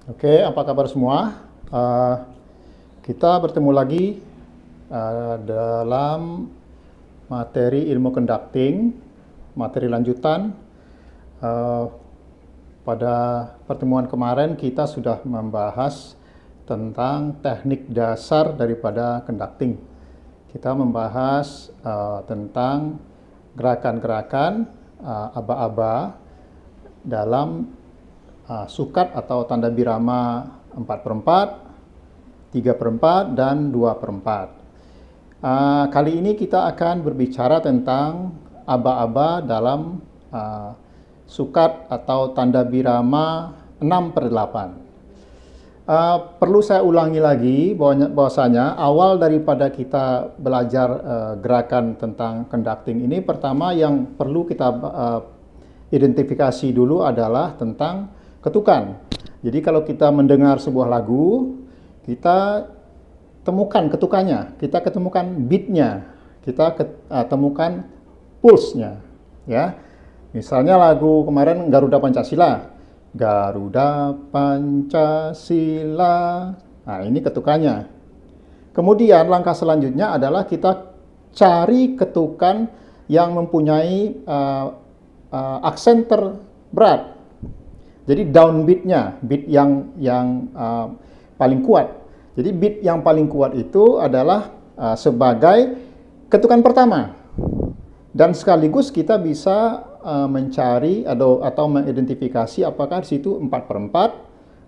Oke, apa kabar semua? Eh, kita bertemu lagi dalam materi ilmu conducting, materi lanjutan. Eh, pada pertemuan kemarin kita sudah membahas tentang teknik dasar daripada conducting. Kita membahas tentang gerakan-gerakan aba-aba dalam sukat atau tanda birama 4/4, 3/4, dan 2/4. Kali ini kita akan berbicara tentang aba-aba dalam sukat atau tanda birama 6/8. Perlu saya ulangi lagi bahwasanya awal daripada kita belajar gerakan tentang conducting ini, pertama yang perlu kita identifikasi dulu adalah tentang ketukan. Jadi kalau kita mendengar sebuah lagu, kita temukan ketukannya, kita ketemukan beatnya, kita temukan pulse-nya, ya. Misalnya lagu kemarin Garuda Pancasila, Garuda Pancasila. Nah, ini ketukannya. Kemudian langkah selanjutnya adalah kita cari ketukan yang mempunyai aksen terberat. Jadi downbeat-nya, beat yang paling kuat. Jadi beat yang paling kuat itu adalah sebagai ketukan pertama. Dan sekaligus kita bisa mencari atau mengidentifikasi apakah di situ 4/4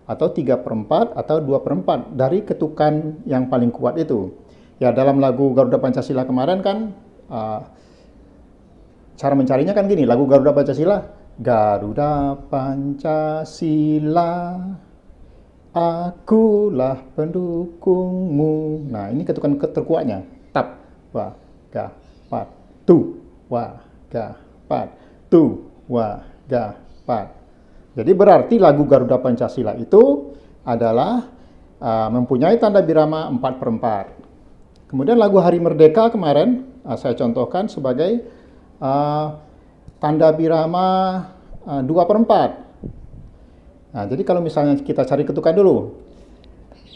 atau 3/4 atau 2/4 dari ketukan yang paling kuat itu. Ya, dalam lagu Garuda Pancasila kemarin kan cara mencarinya kan gini, lagu Garuda Pancasila, Garuda Pancasila, akulah pendukungmu. Nah, ini ketukan terkuatnya. Tap, wa, ga, pat, tu, wa, ga, pat, tu, wa, ga, pat. Jadi berarti lagu Garuda Pancasila itu adalah mempunyai tanda birama 4/4. Kemudian lagu Hari Merdeka kemarin saya contohkan sebagai tanda birama 2/4. Nah, jadi kalau misalnya kita cari ketukan dulu,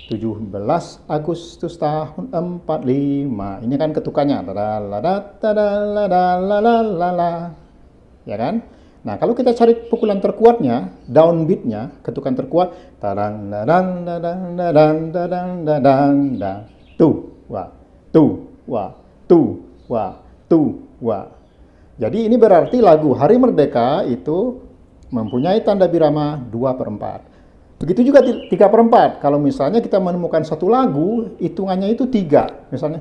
17 Agustus tahun 45, ini kan ketukannya, ya kan? Nah, kalau kita cari pukulan terkuatnya, downbeatnya, ketukan terkuat, tu, wa, tu, wa, tu, wa, tu, wa. Jadi ini berarti lagu Hari Merdeka itu mempunyai tanda birama 2/4. Begitu juga 3/4. Kalau misalnya kita menemukan satu lagu, hitungannya itu 3. Misalnya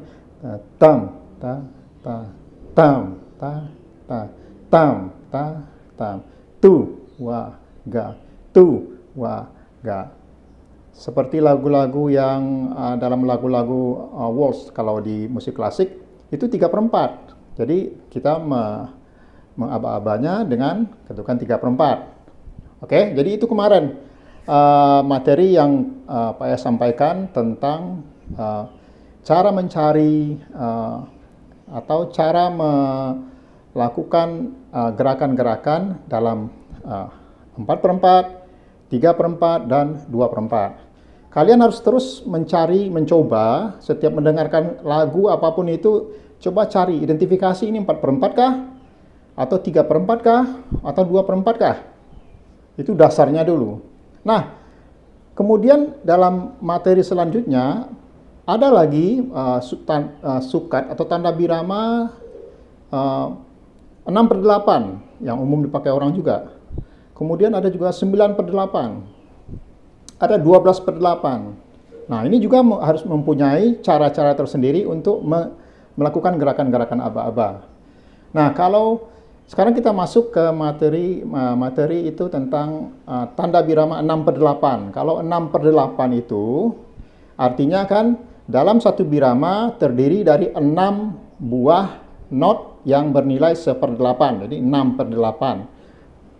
tam, ta, ta, tam, ta, ta, tam, ta, tam, tu, wa, ga, tu, wa, ga. Seperti lagu-lagu yang dalam lagu-lagu waltz kalau di musik klasik itu 3/4. Jadi kita mengaba-abanya dengan ketukan 3/4. Oke, jadi itu kemarin materi yang Pak Yas sampaikan tentang cara mencari atau cara melakukan gerakan-gerakan dalam 4/4, 3/4, dan 2/4. Kalian harus terus mencoba setiap mendengarkan lagu apapun itu. Coba cari, identifikasi ini 4/4 kah? Atau 3/4 kah? Atau 2/4 kah? Itu dasarnya dulu. Nah, kemudian dalam materi selanjutnya, ada lagi sukat atau tanda birama 6/8 yang umum dipakai orang juga. Kemudian ada juga 9/8. Ada 12/8. Nah, ini juga harus mempunyai cara-cara tersendiri untuk melakukan gerakan-gerakan aba-aba. Nah, kalau sekarang kita masuk ke materi itu tentang tanda birama 6/8. Kalau 6/8 itu artinya kan dalam satu birama terdiri dari 6 buah not yang bernilai 1/8. Jadi 6/8.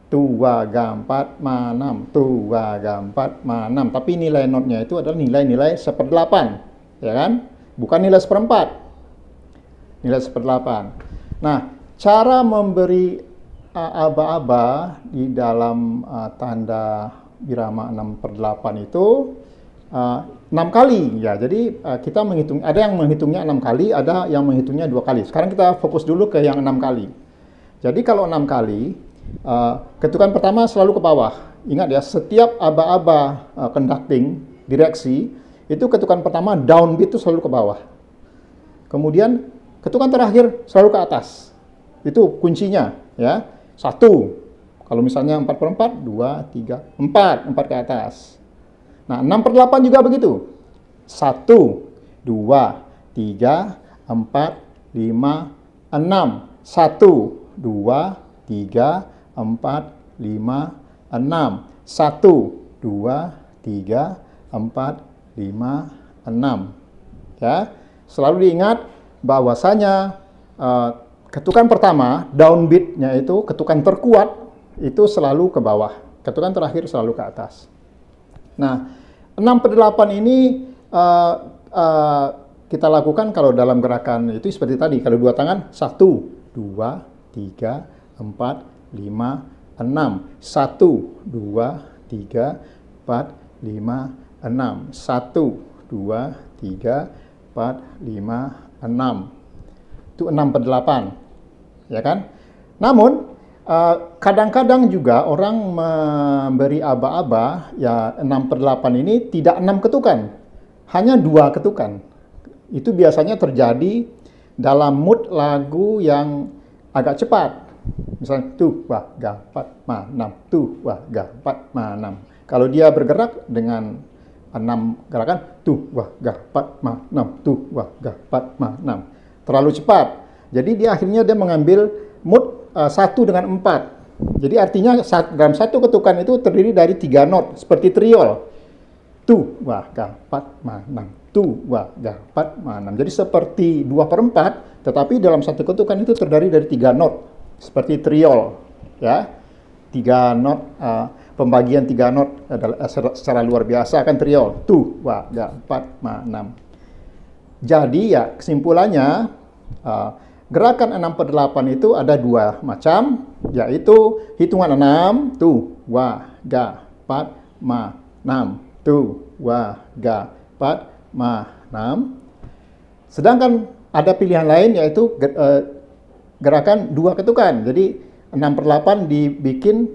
Tu, wa, ga, 4, ma, 6. Tu, wa, ga, 4, ma, 6. Tapi nilai notnya itu adalah nilai-nilai 1/8. Ya kan? Bukan nilai 1/4. Nilai 1/8. Nah, cara memberi aba-aba di dalam tanda birama 6/8 itu 6 kali ya. Jadi kita menghitung, ada yang menghitungnya 6 kali, ada yang menghitungnya 2 kali. Sekarang kita fokus dulu ke yang 6 kali. Jadi kalau 6 kali, ketukan pertama selalu ke bawah. Ingat ya, setiap aba-aba conducting direksi itu ketukan pertama downbeat itu selalu ke bawah. Kemudian ketukan terakhir selalu ke atas. Itu kuncinya ya. 1. Kalau misalnya 4/4, 2, 3, 4 ke atas. Nah, 6/8 juga begitu. 1, 2, 3, 4, 5, 6. 1, 2, 3, 4, 5, 6. 1, 2, 3, 4, 5, 6. Ya, selalu diingat bahwasanya ketukan pertama, downbeat-nya itu, ketukan terkuat, itu selalu ke bawah. Ketukan terakhir selalu ke atas. Nah, 6/8 ini kita lakukan kalau dalam gerakan itu seperti tadi. Kalau dua tangan, 1, 2, 3, 4, 5, 6. 1, 2, 3, 4, 5, 6. 1, 2, 3, 4, 5, 6. Itu 6/8. Ya kan? Namun kadang-kadang juga orang memberi aba-aba ya 6/8 ini tidak 6 ketukan, hanya 2 ketukan. Itu biasanya terjadi dalam mood lagu yang agak cepat. Misalnya tuh wah ga 4 ma 6, tuh wah ga 4 ma 6. Kalau dia bergerak dengan 6 gerakan, tuh wah ga 4 ma 6, tuh wah ga 4 ma 6. Terlalu cepat. Jadi dia akhirnya mengambil mood 1 dengan 4. Jadi artinya dalam satu ketukan itu terdiri dari 3 not seperti triol. Tu wah ga 4 ma 6. Tu wah ga 4 ma 6. Jadi seperti 2/4, tetapi dalam satu ketukan itu terdiri dari 3 not seperti triol. Ya, 3 not, pembagian 3 not secara luar biasa kan triol. Tu wah ga 4 ma 6. Jadi ya kesimpulannya gerakan 6/8 itu ada 2 macam, yaitu hitungan 6, tu, wa, ga, 4, ma, 6, tu, wa, ga, 4, ma, 6. Sedangkan ada pilihan lain yaitu gerakan 2 ketukan. Jadi 6/8 dibikin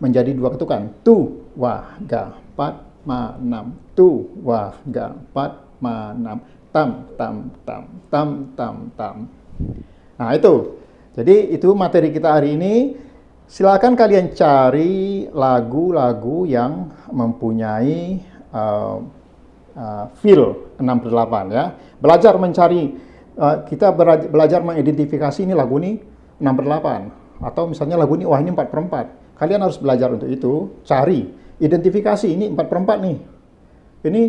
menjadi 2 ketukan. Tu, wa, ga, 4, ma, 6. Tu, wa, ga, 4, ma, 6. Tam, tam, tam, tam, tam, tam. Nah itu, jadi itu materi kita hari ini. Silakan kalian cari lagu-lagu yang mempunyai feel 6/8 ya. Belajar mencari, kita belajar mengidentifikasi ini lagu ini 6/8. Atau misalnya lagu ini, wah ini 4/4. Kalian harus belajar untuk itu, cari, identifikasi ini 4/4 nih. Ini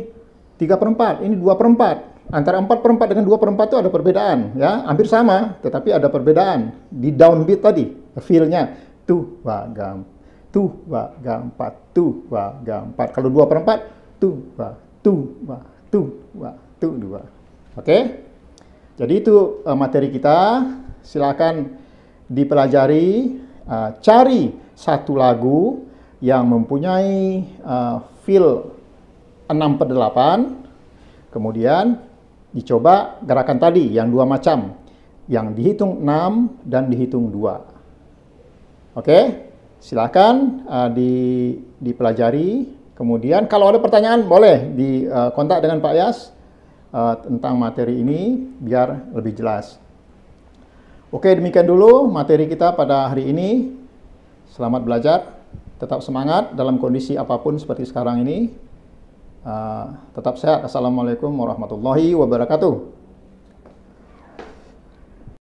3/4, ini 2/4. Antara 4/4 dengan 2/4 itu ada perbedaan, ya, hampir sama, tetapi ada perbedaan di downbeat tadi, feel-nya tu wa ga 4, tu wa ga 4. Kalau 2/4 tu wa 2. Oke? Jadi itu materi kita. Silakan dipelajari, cari satu lagu yang mempunyai feel 6/8. Kemudian dicoba gerakan tadi yang 2 macam, yang dihitung 6 dan dihitung 2. Oke, silakan dipelajari. Kemudian kalau ada pertanyaan boleh dikontak dengan Pak Yas tentang materi ini biar lebih jelas. Oke, demikian dulu materi kita pada hari ini. Selamat belajar, tetap semangat dalam kondisi apapun seperti sekarang ini. Tetap sehat. Assalamualaikum warahmatullahi wabarakatuh.